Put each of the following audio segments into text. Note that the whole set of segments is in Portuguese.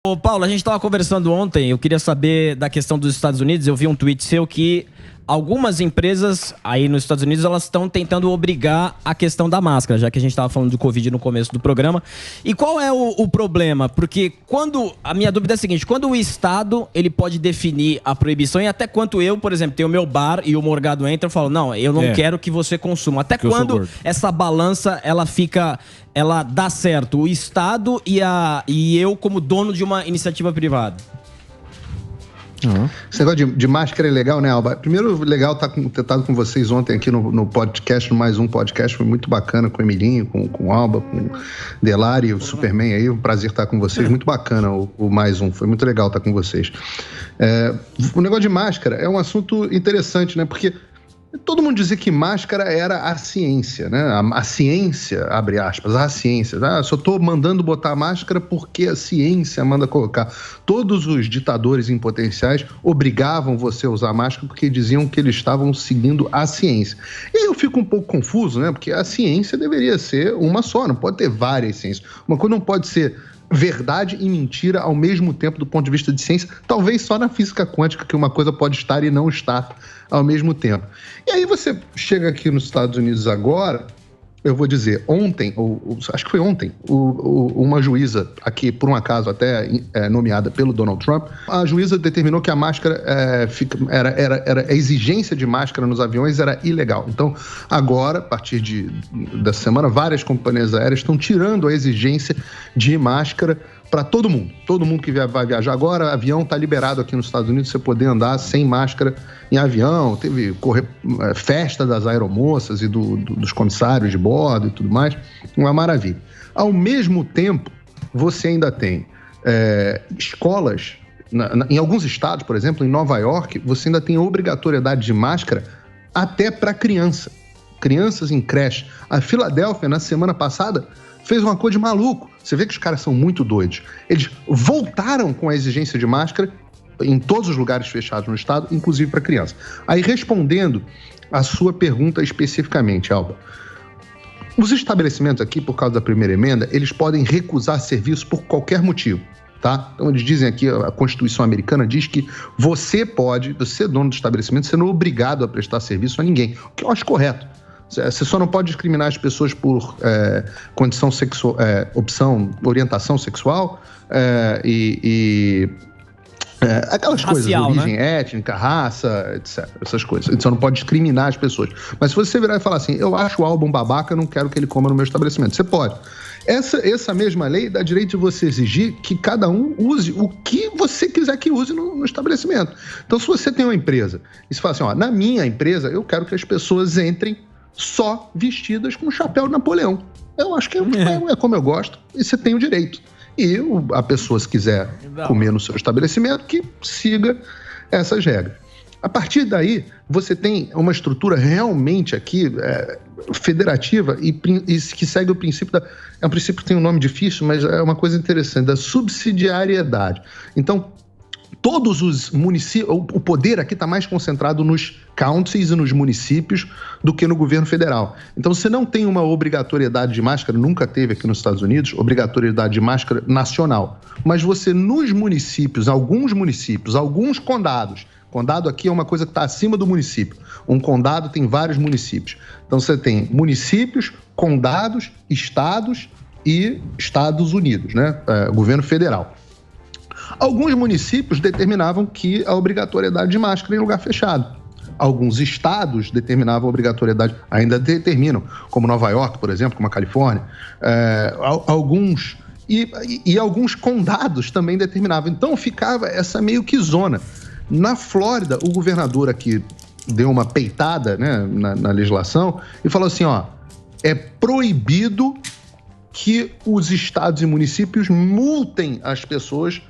Ô, Paulo, a gente estava conversando ontem, eu queria saber da questão dos Estados Unidos. Eu vi um tweet seu que algumas empresas aí nos Estados Unidos, elas estão tentando obrigar a questão da máscara, já que a gente estava falando do Covid no começo do programa. E qual é o problema? Porque a minha dúvida é a seguinte, quando o Estado, ele pode definir a proibição e até quanto eu, por exemplo, tenho o meu bar e o Morgado entra e fala, não, eu não quero que você consuma. Até quando essa balança, ela dá certo? O Estado e eu como dono de uma iniciativa privada. Esse negócio de máscara é legal, né, Alba? Primeiro, legal ter estado com vocês ontem aqui no podcast, no mais um podcast. Foi muito bacana com o Emilinho, com o Alba, com o Delari, o Superman aí. Um prazer estar com vocês. Muito bacana o mais um. Foi muito legal estar com vocês. O negócio de máscara é um assunto interessante, né? Porque todo mundo dizia que máscara era a ciência, né? A ciência, abre aspas, a ciência. Só estou mandando botar máscara porque a ciência manda colocar. Todos os ditadores em potenciais obrigavam você a usar máscara porque diziam que eles estavam seguindo a ciência. E eu fico um pouco confuso, né? Porque a ciência deveria ser uma só, não pode ter várias ciências. Uma coisa não pode ser verdade e mentira ao mesmo tempo do ponto de vista de ciência, talvez só na física quântica que uma coisa pode estar e não estar ao mesmo tempo. E aí você chega aqui nos Estados Unidos agora, eu vou dizer, ontem, acho que foi ontem, uma juíza aqui, por um acaso até nomeada pelo Donald Trump, a juíza determinou que a máscara, a exigência de máscara nos aviões era ilegal. Então, agora, a partir dessa semana, várias companhias aéreas estão tirando a exigência de máscara para todo mundo. Todo mundo que vai viajar agora, avião está liberado aqui nos Estados Unidos, você poder andar sem máscara em avião. Teve festa das aeromoças e dos comissários de bordo e tudo mais. Uma maravilha. Ao mesmo tempo, você ainda tem escolas, em alguns estados, por exemplo, em Nova York, você ainda tem obrigatoriedade de máscara até para crianças em creche. A Filadélfia, na semana passada, fez uma coisa de maluco. Você vê que os caras são muito doidos. Eles voltaram com a exigência de máscara em todos os lugares fechados no estado, inclusive para criança. Aí, respondendo a sua pergunta especificamente, Alba, os estabelecimentos aqui, por causa da primeira emenda, eles podem recusar serviço por qualquer motivo, tá? Então, eles dizem aqui, a Constituição americana diz que você, dono do estabelecimento, você não é obrigado a prestar serviço a ninguém, o que eu acho correto. Você só não pode discriminar as pessoas por condição sexual, orientação sexual aquelas racial, coisas, origem étnica, raça, etc. Essas coisas. Você não pode discriminar as pessoas. Mas se você virar e falar assim, eu acho o álbum babaca, eu não quero que ele coma no meu estabelecimento. Você pode. Essa mesma lei dá direito de você exigir que cada um use o que você quiser que use no estabelecimento. Então, se você tem uma empresa e você fala assim, na minha empresa, eu quero que as pessoas entrem só vestidas com chapéu de Napoleão. Eu acho que é como eu gosto e você tem o direito. E a pessoa, se quiser comer no seu estabelecimento, que siga essas regras. A partir daí, você tem uma estrutura realmente aqui federativa e que segue o princípio é um princípio que tem um nome difícil, mas é uma coisa interessante, da subsidiariedade. Então, todos os municípios, o poder aqui está mais concentrado nos counties e nos municípios do que no governo federal. Então, você não tem uma obrigatoriedade de máscara, nunca teve aqui nos Estados Unidos, obrigatoriedade de máscara nacional. Mas você, nos municípios, alguns condados, condado aqui é uma coisa que está acima do município. Um condado tem vários municípios. Então, você tem municípios, condados, estados e Estados Unidos, né? Governo federal. Alguns municípios determinavam que a obrigatoriedade de máscara em lugar fechado. Alguns estados determinavam a obrigatoriedade, ainda determinam, como Nova York, por exemplo, como a Califórnia. Alguns condados também determinavam. Então ficava essa meio que zona. Na Flórida, o governador aqui deu uma peitada, né, na legislação e falou assim, é proibido que os estados e municípios multem as pessoas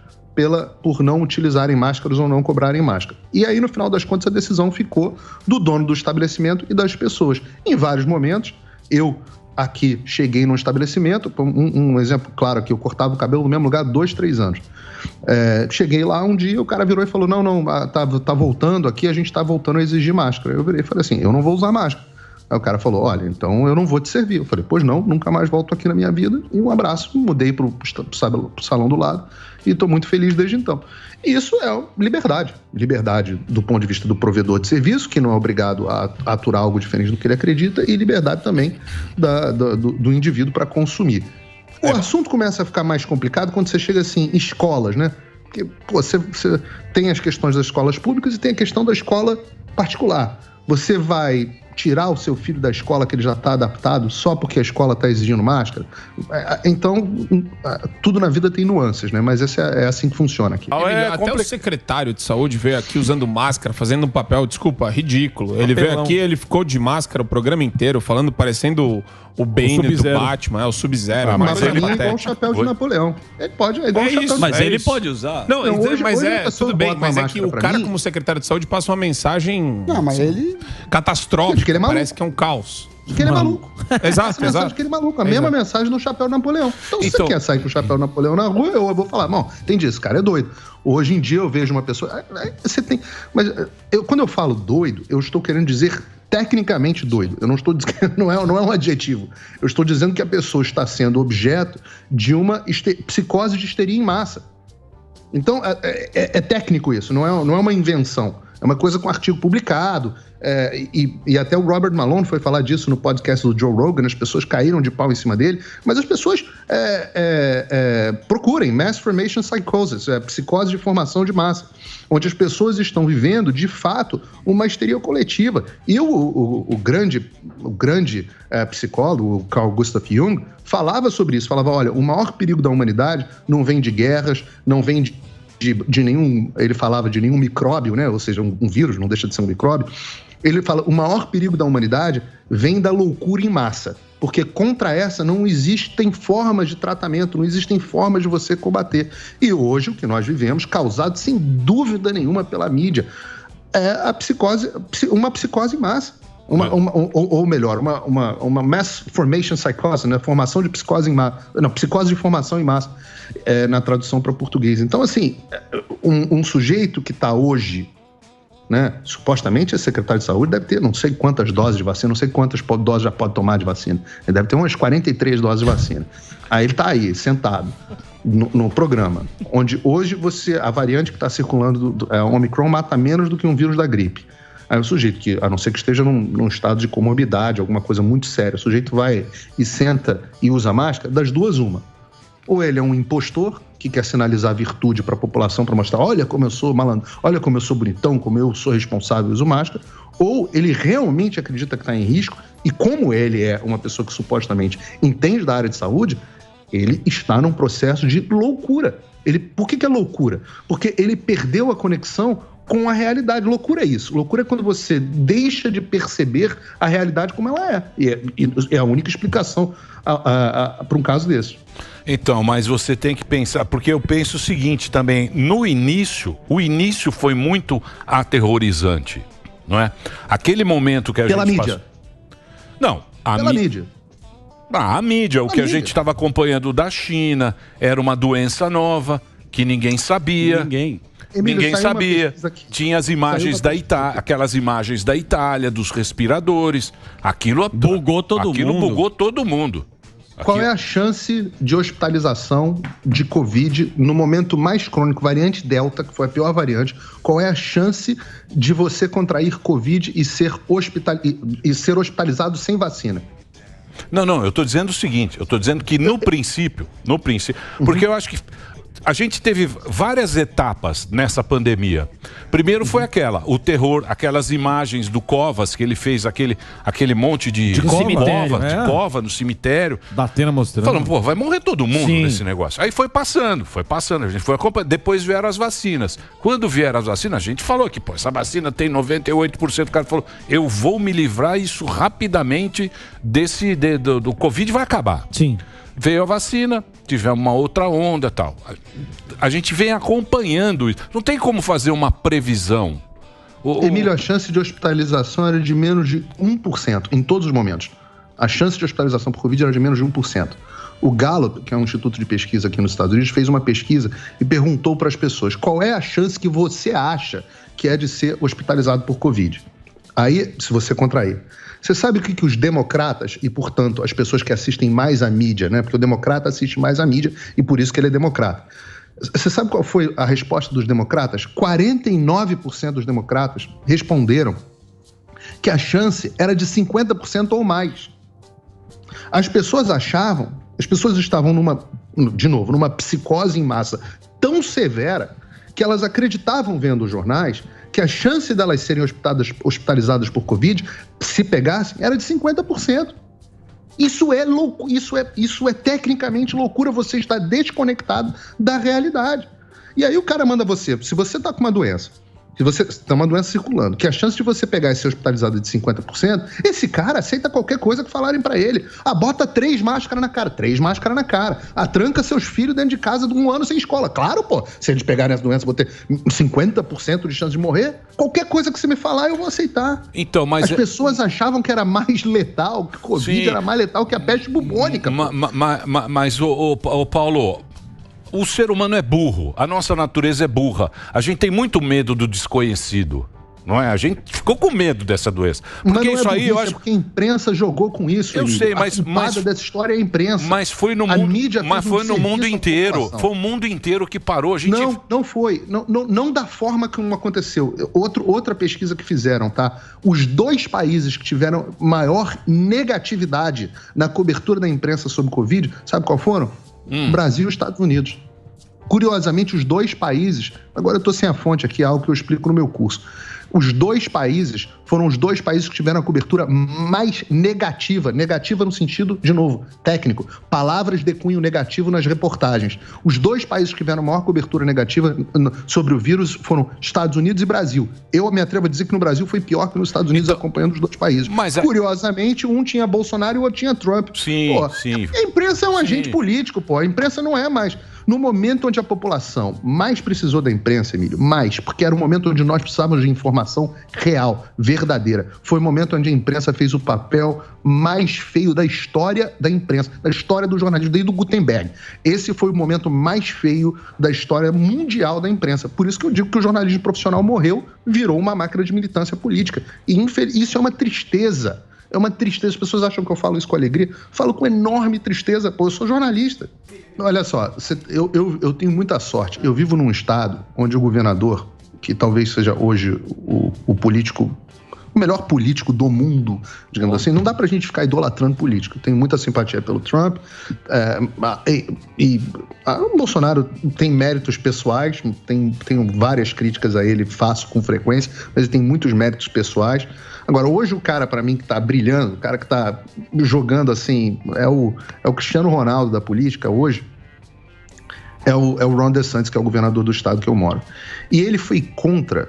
por não utilizarem máscaras ou não cobrarem máscara. E aí, no final das contas, a decisão ficou do dono do estabelecimento e das pessoas. Em vários momentos, eu aqui cheguei num estabelecimento, um exemplo claro aqui, eu cortava o cabelo no mesmo lugar há 2, 3 anos. Cheguei lá um dia, o cara virou e falou, não, tá voltando aqui, a gente tá voltando a exigir máscara. Eu virei e falei assim, eu não vou usar máscara. Aí o cara falou, olha, então eu não vou te servir. Eu falei, pois não, nunca mais volto aqui na minha vida. E um abraço, mudei pro salão do lado e estou muito feliz desde então. E isso é liberdade. Liberdade do ponto de vista do provedor de serviço, que não é obrigado a aturar algo diferente do que ele acredita, e liberdade também do indivíduo para consumir. O assunto começa a ficar mais complicado quando você chega assim em escolas, né? Porque você tem as questões das escolas públicas e tem a questão da escola particular. Você vai tirar o seu filho da escola que ele já está adaptado só porque a escola está exigindo máscara? Então, tudo na vida tem nuances, né? Mas é assim que funciona aqui. Até o secretário de saúde veio aqui usando máscara, fazendo um papel, desculpa, ridículo. Ele veio aqui, ele ficou de máscara o programa inteiro, falando, parecendo o Bane do Batman, o Sub-Zero. Mas ele é igual o chapéu de Napoleão. Ele pode, é igual o chapéu isso, mas ele pode usar. Não, mas tudo bem, mas é que o cara, como secretário de saúde, passa uma mensagem catastrófica. Que ele é parece que é um caos. Que ele é maluco. Exato. Que ele é maluco. A mesma mensagem do chapéu Napoleão. Então, se você quer sair com o chapéu Napoleão na rua, eu vou falar, não, entendi, esse cara é doido. Hoje em dia eu vejo uma pessoa... Você tem... Mas quando eu falo doido, eu estou querendo dizer tecnicamente doido. Eu não estou dizendo... Não é um adjetivo. Eu estou dizendo que a pessoa está sendo objeto de uma psicose de histeria em massa. Então, é técnico isso, não é uma invenção. É uma coisa com artigo publicado. E até o Robert Malone foi falar disso no podcast do Joe Rogan. As pessoas caíram de pau em cima dele. Mas as pessoas procurem Mass Formation Psychosis, psicose de formação de massa, onde as pessoas estão vivendo, de fato, uma histeria coletiva. E o grande psicólogo, Carl Gustav Jung, falava sobre isso. Falava, olha, o maior perigo da humanidade não vem de guerras, não vem de nenhum... Ele falava de nenhum micróbio, né? Ou seja, um vírus, não deixa de ser um micróbio. Ele fala, o maior perigo da humanidade vem da loucura em massa. Porque contra essa não existem formas de tratamento, não existem formas de você combater. E hoje, o que nós vivemos, causado sem dúvida nenhuma pela mídia, é uma psicose em massa. Ou melhor, uma mass formation psychosis, né? Formação de psicose em massa. Não, psicose de formação em massa, na tradução para português. Então, assim, um sujeito que está hoje, né? Supostamente é secretário de saúde, deve ter não sei quantas doses de vacina, não sei quantas doses já pode tomar de vacina. Ele deve ter umas 43 doses de vacina. Aí ele está aí, sentado no programa, onde hoje a variante que está circulando, o Omicron, mata menos do que um vírus da gripe. Aí o sujeito, que a não ser que esteja num estado de comorbidade, alguma coisa muito séria, o sujeito vai e senta e usa máscara, das duas uma. Ou ele é um impostor que quer sinalizar virtude para a população, para mostrar, olha como eu sou malandro, olha como eu sou bonitão, como eu sou responsável e uso máscara. Ou ele realmente acredita que está em risco e como ele é uma pessoa que supostamente entende da área de saúde, ele está num processo de loucura. Por que é loucura? Porque ele perdeu a conexão com a realidade. Loucura é isso. Loucura é quando você deixa de perceber a realidade como ela é. E é a única explicação para um caso desse. Então, mas você tem que pensar, porque eu penso o seguinte também, o início foi muito aterrorizante, não é? Aquele momento que a Pela gente mídia. Não, Pela mídia. A mídia, o que a gente estava acompanhando da China, era uma doença nova, que ninguém sabia. Ninguém sabia. Tinha as imagens da Itália, aquelas imagens da Itália, dos respiradores. Aquilo bugou todo mundo. Qual é a chance de hospitalização de Covid no momento mais crônico, variante Delta, que foi a pior variante? Qual é a chance de você contrair Covid e ser hospitalizado sem vacina? Não, eu estou dizendo o seguinte, eu estou dizendo que no princípio, porque eu acho que a gente teve várias etapas nessa pandemia. Primeiro foi o terror, aquelas imagens do Covas, que ele fez aquele monte de cova no cemitério. Datena mostrando. Falando, vai morrer todo mundo nesse negócio. Aí foi passando, a gente foi acompanhando. Depois vieram as vacinas. Quando vieram as vacinas, a gente falou que, essa vacina tem 98%. O cara falou, eu vou me livrar isso rapidamente do Covid, vai acabar. Sim. Veio a vacina, tivemos uma outra onda e tal. A gente vem acompanhando isso. Não tem como fazer uma previsão. Emílio, a chance de hospitalização era de menos de 1% em todos os momentos. A chance de hospitalização por Covid era de menos de 1%. O Gallup, que é um instituto de pesquisa aqui nos Estados Unidos, fez uma pesquisa e perguntou para as pessoas qual é a chance que você acha que é de ser hospitalizado por Covid. Aí, se você contrair. Você sabe o que os democratas, e portanto as pessoas que assistem mais à mídia, né? Porque o democrata assiste mais à mídia e por isso que ele é democrata. Você sabe qual foi a resposta dos democratas? 49% dos democratas responderam que a chance era de 50% ou mais. As pessoas estavam numa psicose em massa tão severa que elas acreditavam vendo os jornais que a chance delas serem hospitalizadas por Covid, se pegassem, era de 50%. Isso é tecnicamente loucura, você está desconectado da realidade. E aí o cara manda você, se você está com uma doença, se você está uma doença circulando, que a chance de você pegar e ser hospitalizado é de 50%, esse cara aceita qualquer coisa que falarem para ele. Bota 3 máscaras na cara. 3 máscaras na cara. Tranca seus filhos dentro de casa de 1 ano sem escola. Claro, pô, se eles pegarem essa doença, vou ter 50% de chance de morrer. Qualquer coisa que você me falar, eu vou aceitar. Então, mas... As pessoas achavam que era mais letal, que Covid Sim. era mais letal que a peste bubônica. Mas, Paulo... O ser humano é burro, a nossa natureza é burra. A gente tem muito medo do desconhecido, não é? A gente ficou com medo dessa doença. Porque isso aí, eu acho... porque a imprensa jogou com isso. Eu sei, mas dessa história é a imprensa. Mas foi no mundo, no mundo inteiro. Foi o mundo inteiro que parou. A gente... Não foi. Não da forma como aconteceu. Outra pesquisa que fizeram, tá? Os 2 países que tiveram maior negatividade na cobertura da imprensa sobre Covid, sabe qual foram? Brasil e Estados Unidos. Curiosamente, os 2 países... Agora eu estou sem a fonte aqui, é algo que eu explico no meu curso. Os 2 países foram os 2 países que tiveram a cobertura mais negativa. Negativa no sentido, de novo, técnico. Palavras de cunho negativo nas reportagens. Os 2 países que tiveram a maior cobertura negativa sobre o vírus foram Estados Unidos e Brasil. Eu me atrevo a dizer que no Brasil foi pior que nos Estados Unidos, acompanhando os 2 países. Curiosamente, um tinha Bolsonaro e o outro tinha Trump. Sim. A imprensa é um agente político, pô. A imprensa não é mais... No momento onde a população mais precisou da imprensa, Emílio, porque era o momento onde nós precisávamos de informação real, verdadeira. Foi o momento onde a imprensa fez o papel mais feio da história da imprensa, da história do jornalismo, desde o Gutenberg. Esse foi o momento mais feio da história mundial da imprensa. Por isso que eu digo que o jornalismo profissional morreu, virou uma máquina de militância política. E isso é uma tristeza. É uma tristeza. As pessoas acham que eu falo isso com alegria. Falo com enorme tristeza. Pô, eu sou jornalista. Olha só, eu tenho muita sorte. Eu vivo num estado onde o governador, que talvez seja hoje o político, o melhor político do mundo, digamos assim, não dá pra gente ficar idolatrando político. Eu tenho muita simpatia pelo Trump. O Bolsonaro tem méritos pessoais, tenho várias críticas a ele, faço com frequência, mas ele tem muitos méritos pessoais. Agora, hoje o cara, pra mim, que tá brilhando, o cara que tá jogando assim, é o Cristiano Ronaldo da política hoje, é o Ron DeSantis, que é o governador do estado que eu moro. E ele foi contra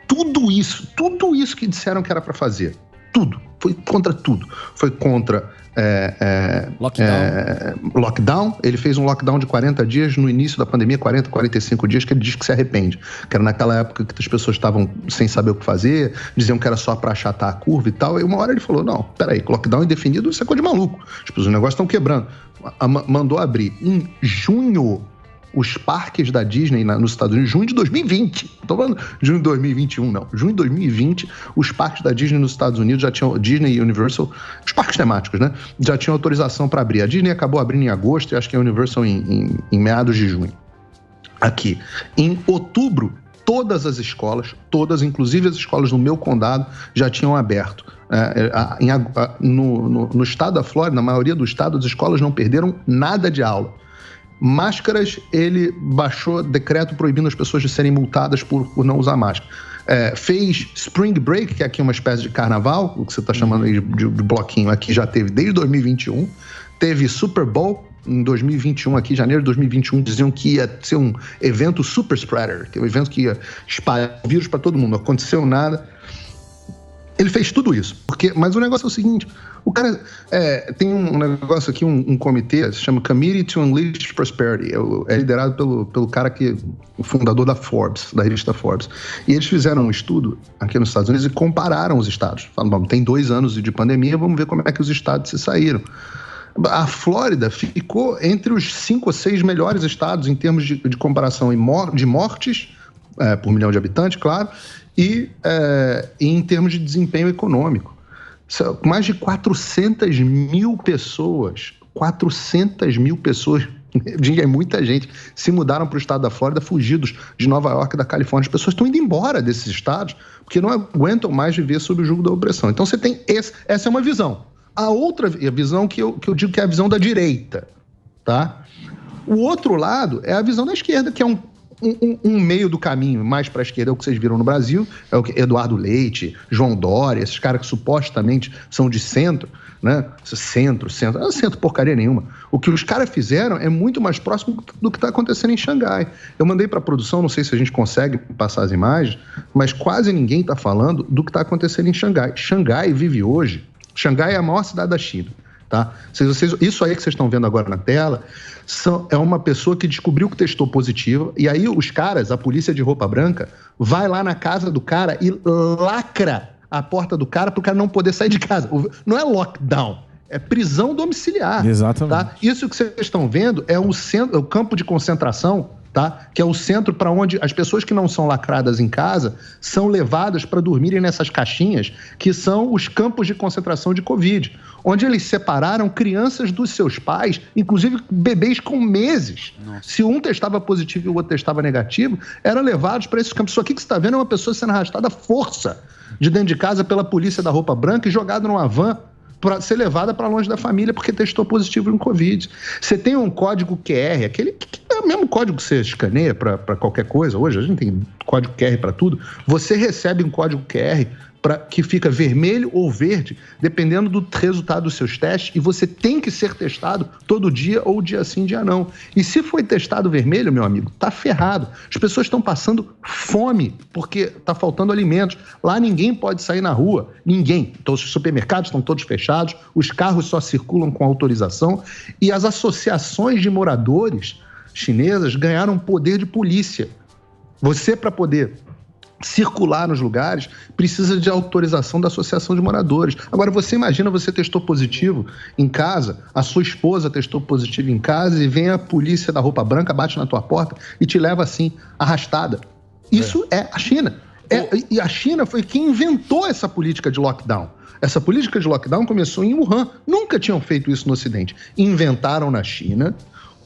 tudo isso que disseram que era pra fazer. Tudo. Foi contra tudo. Foi contra lockdown. Ele fez um lockdown de 40 dias no início da pandemia, 45 dias, que ele diz que se arrepende. Que era naquela época que as pessoas estavam sem saber o que fazer, diziam que era só pra achatar a curva e tal. E uma hora ele falou, não, peraí, lockdown indefinido, isso é coisa de maluco. Tipo, os negócios estão quebrando. Mandou abrir. Em junho, os parques da Disney nos Estados Unidos, junho de 2020, não tô falando junho de 2021, não. Junho de 2020, os parques da Disney nos Estados Unidos já tinham, Disney e Universal, os parques temáticos, né? Já tinham autorização para abrir. A Disney acabou abrindo em agosto e acho que a Universal em meados de junho. Aqui. Em outubro, todas as escolas, inclusive as escolas no meu condado, já tinham aberto. No estado da Flórida, na maioria do estado, as escolas não perderam nada de aula. Máscaras, ele baixou decreto proibindo as pessoas de serem multadas por não usar máscara. Fez Spring Break, que é aqui uma espécie de carnaval, o que você está chamando aí de bloquinho, aqui já teve desde 2021. Teve Super Bowl em 2021, aqui em janeiro de 2021, diziam que ia ser um evento super spreader, que é um evento que ia espalhar vírus para todo mundo. Não aconteceu nada. Ele fez tudo isso. Mas o negócio é o seguinte, o cara tem um negócio aqui, um comitê, se chama Committee to Unleash Prosperity. É liderado pelo cara o fundador da Forbes, da revista Forbes. E eles fizeram um estudo aqui nos Estados Unidos e compararam os estados. Falaram, tem 2 anos de pandemia, vamos ver como é que os estados se saíram. A Flórida ficou entre os 5 ou 6 melhores estados em termos de comparação de mortes por milhão de habitantes, claro, e em termos de desempenho econômico. Mais de 400 mil pessoas, é muita gente, se mudaram para o estado da Flórida, fugidos de Nova York e da Califórnia. As pessoas estão indo embora desses estados porque não aguentam mais viver sob o jugo da opressão. Então você tem essa é uma visão. A outra visão que eu digo que é a visão da direita, tá? O outro lado é a visão da esquerda, que é um meio do caminho mais para a esquerda, é o que vocês viram no Brasil, é o que Eduardo Leite, João Dória, esses caras que supostamente são de centro, né? Centro, não é centro porcaria nenhuma. O que os caras fizeram é muito mais próximo do que está acontecendo em Xangai. Eu mandei para a produção, não sei se a gente consegue passar as imagens, mas quase ninguém está falando do que está acontecendo em Xangai. Xangai vive hoje, Xangai é a maior cidade da China. Tá? Isso aí que vocês estão vendo agora na tela é uma pessoa que descobriu que testou positivo, e aí os caras, a polícia de roupa branca, vai lá na casa do cara e lacra a porta do cara para o cara não poder sair de casa. Não é lockdown, é prisão domiciliar. Exatamente. Tá? Isso que vocês estão vendo é o campo de concentração, tá? Que é o centro para onde as pessoas que não são lacradas em casa são levadas para dormirem nessas caixinhas, que são os campos de concentração de Covid, onde eles separaram crianças dos seus pais, inclusive bebês com meses. Nossa. Se um testava positivo e o outro testava negativo, eram levados para esses campos. Isso aqui que você está vendo é uma pessoa sendo arrastada à força de dentro de casa pela polícia da roupa branca e jogada numa van para ser levada para longe da família porque testou positivo no Covid. Você tem um código QR, aquele que é o mesmo código que você escaneia para qualquer coisa. Hoje a gente tem código QR para tudo. Você recebe um código QR que fica vermelho ou verde, dependendo do resultado dos seus testes, e você tem que ser testado todo dia ou dia sim, dia não. E se foi testado vermelho, meu amigo, tá ferrado. As pessoas estão passando fome porque tá faltando alimentos. Lá ninguém pode sair na rua, ninguém. Então os supermercados estão todos fechados, os carros só circulam com autorização e as associações de moradores chinesas ganharam poder de polícia. Você, para poder circular nos lugares, precisa de autorização da associação de moradores. Agora, você imagina, você testou positivo em casa, a sua esposa testou positivo em casa e vem a polícia da roupa branca, bate na tua porta e te leva assim, arrastada. Isso é a China. E a China foi quem inventou essa política de lockdown. Essa política de lockdown começou em Wuhan. Nunca tinham feito isso no Ocidente. Inventaram na China.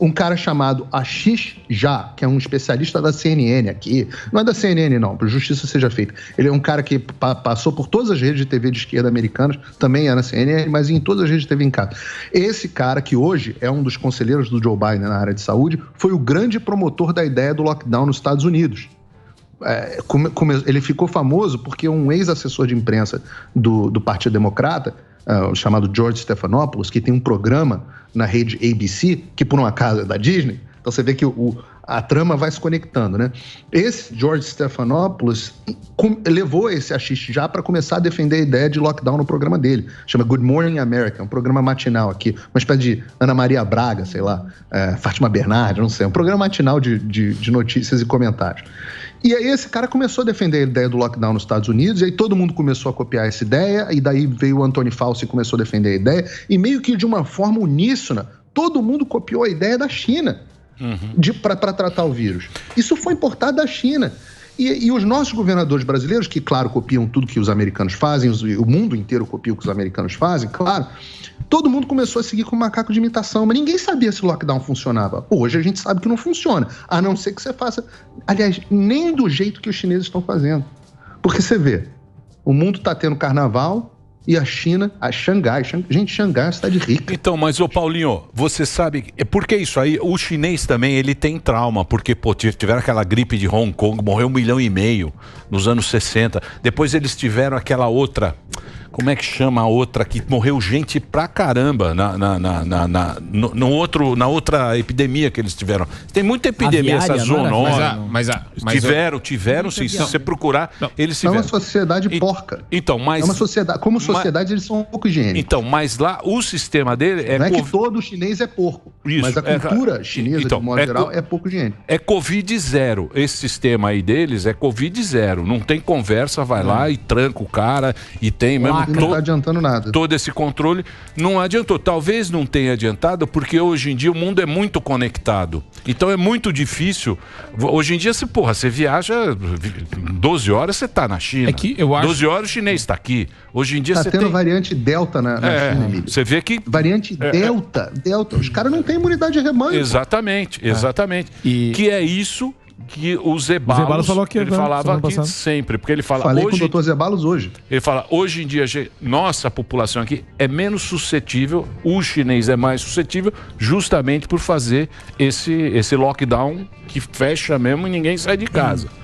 Um cara chamado Ashish Jha, que é um especialista da CNN aqui. Não é da CNN, não, para justiça seja feita. Ele é um cara que passou por todas as redes de TV de esquerda americanas, também é na CNN, mas em todas as redes de TV em casa. Esse cara, que hoje é um dos conselheiros do Joe Biden na área de saúde, foi o grande promotor da ideia do lockdown nos Estados Unidos. Ele ficou famoso porque um ex-assessor de imprensa do Partido Democrata, chamado George Stephanopoulos, que tem um programa na rede ABC, que por uma acaso é da Disney, então você vê que a trama vai se conectando, né? Esse George Stephanopoulos levou esse Ashish já para começar a defender a ideia de lockdown no programa dele. Chama Good Morning America, um programa matinal aqui, uma espécie de Ana Maria Braga, sei lá, Fátima Bernardes, não sei, um programa matinal de notícias e comentários. E aí esse cara começou a defender a ideia do lockdown nos Estados Unidos, e aí todo mundo começou a copiar essa ideia, e daí veio o Anthony Fauci e começou a defender a ideia, e meio que de uma forma uníssona, todo mundo copiou a ideia da China para tratar o vírus. Isso foi importado da China. E os nossos governadores brasileiros, que, claro, copiam tudo que os americanos fazem, o mundo inteiro copia o que os americanos fazem, claro, todo mundo começou a seguir com o macaco de imitação, mas ninguém sabia se o lockdown funcionava. Hoje a gente sabe que não funciona, a não ser que você faça, aliás, nem do jeito que os chineses estão fazendo. Porque você vê, o mundo está tendo carnaval e a China, Xangai, gente, Xangai é uma cidade rica. Então, mas ô Paulinho, você sabe, por que isso aí? O chinês também, ele tem trauma, porque tiveram aquela gripe de Hong Kong, morreu 1,5 milhão nos anos 60. Depois eles tiveram aquela outra, como é que chama a outra, que morreu gente pra caramba na outra epidemia que eles tiveram. Tem muita epidemia, essa zoonose. Tiveram, se você procurar, eles tiveram. É uma sociedade porca. Então, mas... É uma sociedade, como sociedade eles são um pouco higiênicos. Então, mas lá o sistema dele é... Não é que todo chinês é porco. Isso, mas a cultura chinesa, de modo geral, é pouco higiênico. É Covid zero. Esse sistema aí deles é Covid zero. Não tem conversa, vai lá e tranca o cara e tem mesmo... Não tá adiantando nada. Todo esse controle não adiantou. Talvez não tenha adiantado porque hoje em dia o mundo é muito conectado. Então é muito difícil. Hoje em dia, você viaja 12 horas, você tá na China. 12 horas o chinês está aqui. Hoje em dia você tendo variante Delta na China, Emílio. Você vê que... Variante Delta. Os caras não têm imunidade de rebanho. Exatamente. Que é isso que o Zeballos falou aqui, ele falava aqui sempre, porque ele fala... Falei com o Dr. Zeballos hoje. Ele fala, hoje em dia, nossa população aqui é menos suscetível, o chinês é mais suscetível, justamente por fazer esse lockdown que fecha mesmo e ninguém sai de casa.